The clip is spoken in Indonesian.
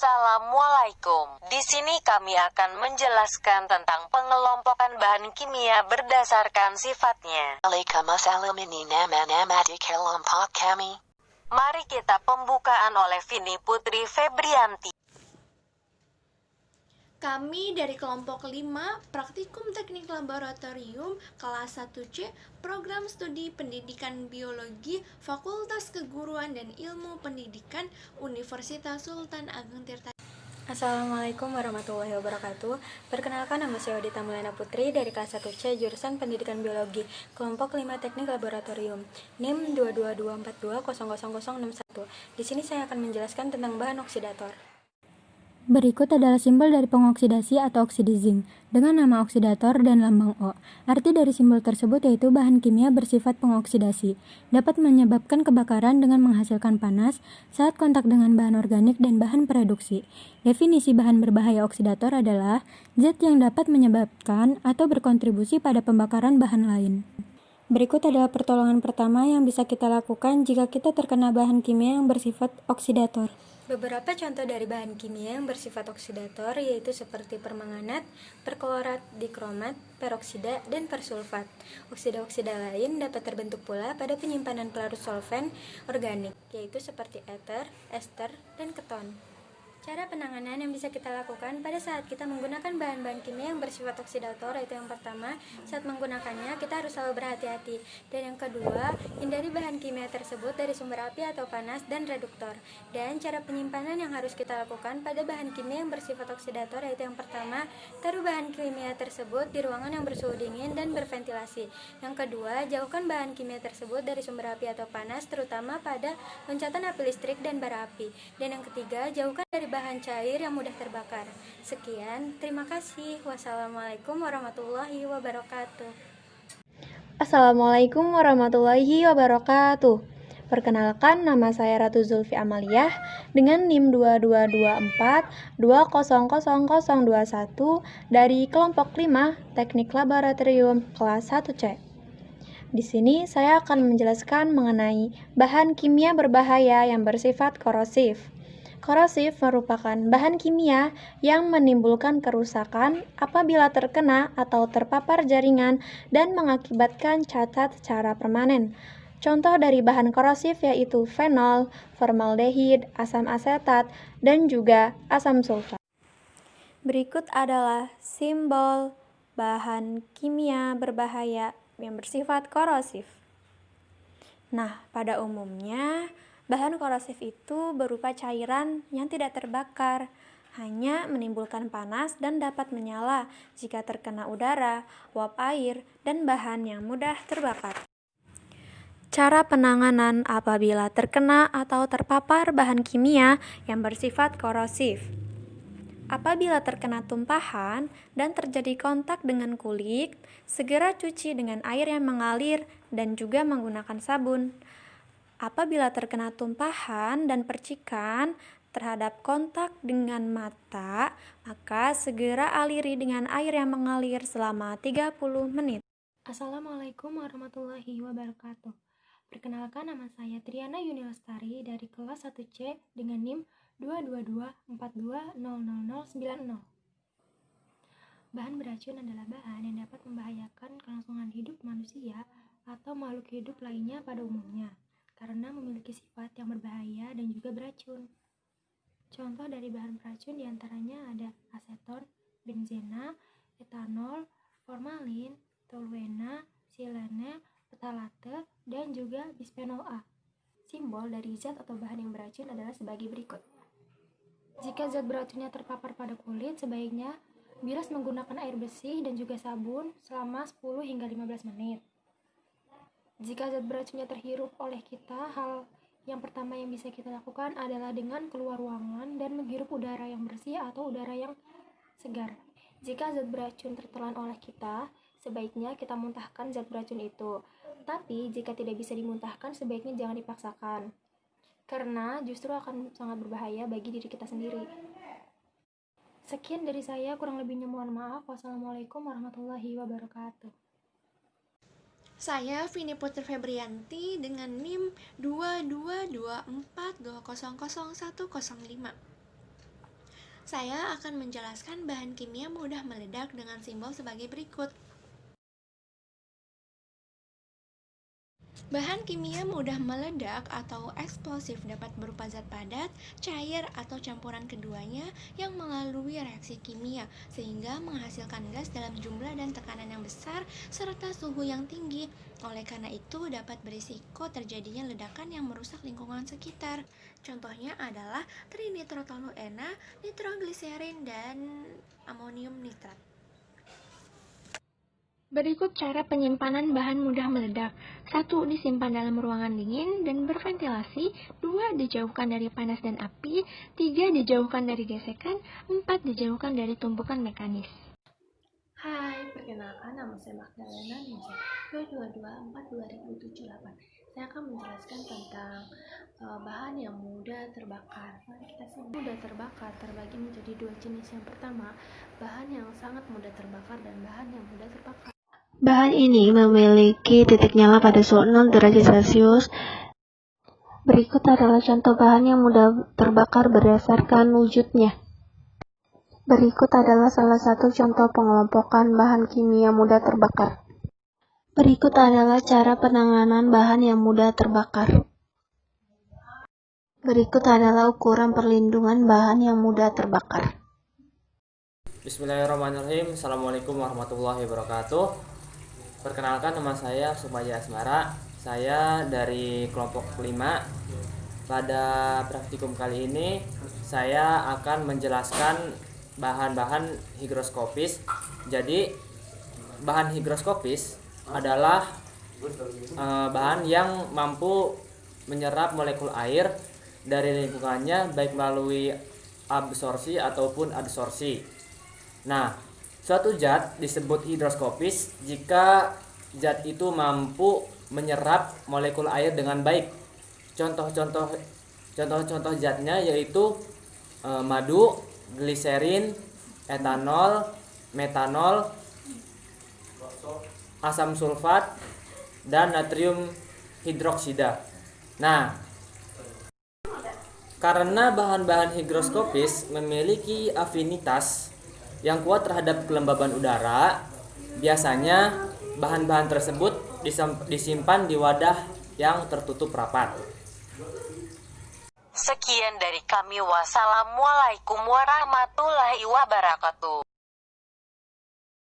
Assalamualaikum. Di sini kami akan menjelaskan tentang pengelompokan bahan kimia berdasarkan sifatnya. Waalaikumsalam, ini nama di kelompok kami. Mari kita pembukaan oleh Vini Putri Febrianti. Kami dari kelompok 5 Praktikum Teknik Laboratorium kelas 1C Program Studi Pendidikan Biologi Fakultas Keguruan dan Ilmu Pendidikan Universitas Sultan Agung Tirta. Assalamualaikum warahmatullahi wabarakatuh. Perkenalkan, nama saya Odita Mulana Putri dari kelas 1C jurusan Pendidikan Biologi, kelompok 5 Teknik Laboratorium, NIM 222420061. Di sini saya akan menjelaskan tentang bahan oksidator. Berikut adalah simbol dari pengoksidasi atau oksida zinc dengan nama oksidator dan lambang O. Arti dari simbol tersebut yaitu bahan kimia bersifat pengoksidasi, dapat menyebabkan kebakaran dengan menghasilkan panas saat kontak dengan bahan organik dan bahan produksi. Definisi bahan berbahaya oksidator adalah zat yang dapat menyebabkan atau berkontribusi pada pembakaran bahan lain. Berikut adalah pertolongan pertama yang bisa kita lakukan jika kita terkena bahan kimia yang bersifat oksidator. Beberapa contoh dari bahan kimia yang bersifat oksidator yaitu seperti permanganat, perklorat, dikromat, peroksida, dan persulfat. Oksida-oksida lain dapat terbentuk pula pada penyimpanan pelarut solvent organik, yaitu seperti ether, ester, dan keton. Cara penanganan yang bisa kita lakukan pada saat kita menggunakan bahan-bahan kimia yang bersifat oksidator yaitu yang pertama, saat menggunakannya kita harus selalu berhati-hati. Dan yang kedua, hindari bahan kimia tersebut dari sumber api atau panas dan reduktor. Dan cara penyimpanan yang harus kita lakukan pada bahan kimia yang bersifat oksidator yaitu yang pertama, taruh bahan kimia tersebut di ruangan yang bersuhu dingin dan berventilasi. Yang kedua, jauhkan bahan kimia tersebut dari sumber api atau panas terutama pada loncatan api listrik dan bara api. Dan yang ketiga, jauhkan dari bahan cair yang mudah terbakar. Sekian, terima kasih. Wassalamualaikum warahmatullahi wabarakatuh. Assalamualaikum warahmatullahi wabarakatuh. Perkenalkan, nama saya Ratu Zulfi Amaliah dengan NIM 2224200021 dari kelompok 5 Teknik Laboratorium kelas 1C. Di sini saya akan menjelaskan mengenai bahan kimia berbahaya yang bersifat korosif. Korosif merupakan bahan kimia yang menimbulkan kerusakan apabila terkena atau terpapar jaringan dan mengakibatkan cacat secara permanen. Contoh dari bahan korosif yaitu fenol, formaldehid, asam asetat, dan juga asam sulfat. Berikut adalah simbol bahan kimia berbahaya yang bersifat korosif. Nah, pada umumnya bahan korosif itu berupa cairan yang tidak terbakar, hanya menimbulkan panas dan dapat menyala jika terkena udara, uap air, dan bahan yang mudah terbakar. Cara penanganan apabila terkena atau terpapar bahan kimia yang bersifat korosif. Apabila terkena tumpahan dan terjadi kontak dengan kulit, segera cuci dengan air yang mengalir dan juga menggunakan sabun. Apabila terkena tumpahan dan percikan terhadap kontak dengan mata, maka segera aliri dengan air yang mengalir selama 30 menit. Assalamualaikum warahmatullahi wabarakatuh. Perkenalkan, nama saya Triana Yuni Lestari dari kelas 1C dengan NIM 222420090. Bahan beracun adalah bahan yang dapat membahayakan kelangsungan hidup manusia atau makhluk hidup lainnya pada umumnya, karena memiliki sifat yang berbahaya dan juga beracun. Contoh dari bahan beracun diantaranya ada aseton, benzena, etanol, formalin, toluena, silene, phthalate, dan juga bisphenol A. Simbol dari zat atau bahan yang beracun adalah sebagai berikut. Jika zat beracunnya terpapar pada kulit, sebaiknya bilas menggunakan air bersih dan juga sabun selama 10 hingga 15 menit. Jika zat beracunnya terhirup oleh kita, hal yang pertama yang bisa kita lakukan adalah dengan keluar ruangan dan menghirup udara yang bersih atau udara yang segar. Jika zat beracun tertelan oleh kita, sebaiknya kita muntahkan zat beracun itu. Tapi jika tidak bisa dimuntahkan, sebaiknya jangan dipaksakan, karena justru akan sangat berbahaya bagi diri kita sendiri. Sekian dari saya, kurang lebihnya mohon maaf. Wassalamualaikum warahmatullahi wabarakatuh. Saya Vini Putri Febrianti dengan NIM 2224200105. Saya akan menjelaskan bahan kimia mudah meledak dengan simbol sebagai berikut. Bahan kimia mudah meledak atau eksplosif dapat berupa zat padat, cair, atau campuran keduanya yang melalui reaksi kimia sehingga menghasilkan gas dalam jumlah dan tekanan yang besar serta suhu yang tinggi. Oleh karena itu dapat berisiko terjadinya ledakan yang merusak lingkungan sekitar. Contohnya adalah trinitrotoluena, nitrogliserin, dan amonium nitrat. Berikut cara penyimpanan bahan mudah meledak. 1. Disimpan dalam ruangan dingin dan berventilasi. 2. Dijauhkan dari panas dan api. 3. Dijauhkan dari gesekan. 4. Dijauhkan dari tumpukan mekanis. Hai, perkenalkan nama saya Magdalena Ninja 222-4-2078. Saya akan menjelaskan tentang bahan yang mudah terbakar. Mari kita simak. Mudah terbakar terbagi menjadi dua jenis. Yang pertama, bahan yang sangat mudah terbakar dan bahan yang mudah terbakar. Bahan ini memiliki titik nyala pada suhu 0 derajat Celcius. Berikut adalah contoh bahan yang mudah terbakar berdasarkan wujudnya. Berikut adalah salah satu contoh pengelompokan bahan kimia mudah terbakar. Berikut adalah cara penanganan bahan yang mudah terbakar. Berikut adalah ukuran perlindungan bahan yang mudah terbakar. Bismillahirrahmanirrahim. Assalamualaikum warahmatullahi wabarakatuh. Perkenalkan, nama saya Sumaja Asmara. Saya dari kelompok 5. Pada praktikum kali ini saya akan menjelaskan bahan-bahan higroskopis. Jadi bahan higroskopis adalah bahan yang mampu menyerap molekul air dari lingkungannya baik melalui absorpsi ataupun adsorpsi. Nah, suatu zat disebut hidroskopis jika zat itu mampu menyerap molekul air dengan baik. Contoh-contoh zatnya yaitu madu, gliserin, etanol, metanol, asam sulfat, dan natrium hidroksida. Nah, karena bahan-bahan higroskopis memiliki afinitas yang kuat terhadap kelembaban udara, biasanya bahan-bahan tersebut disimpan di wadah yang tertutup rapat. Sekian dari kami. Wassalamualaikum warahmatullahi wabarakatuh.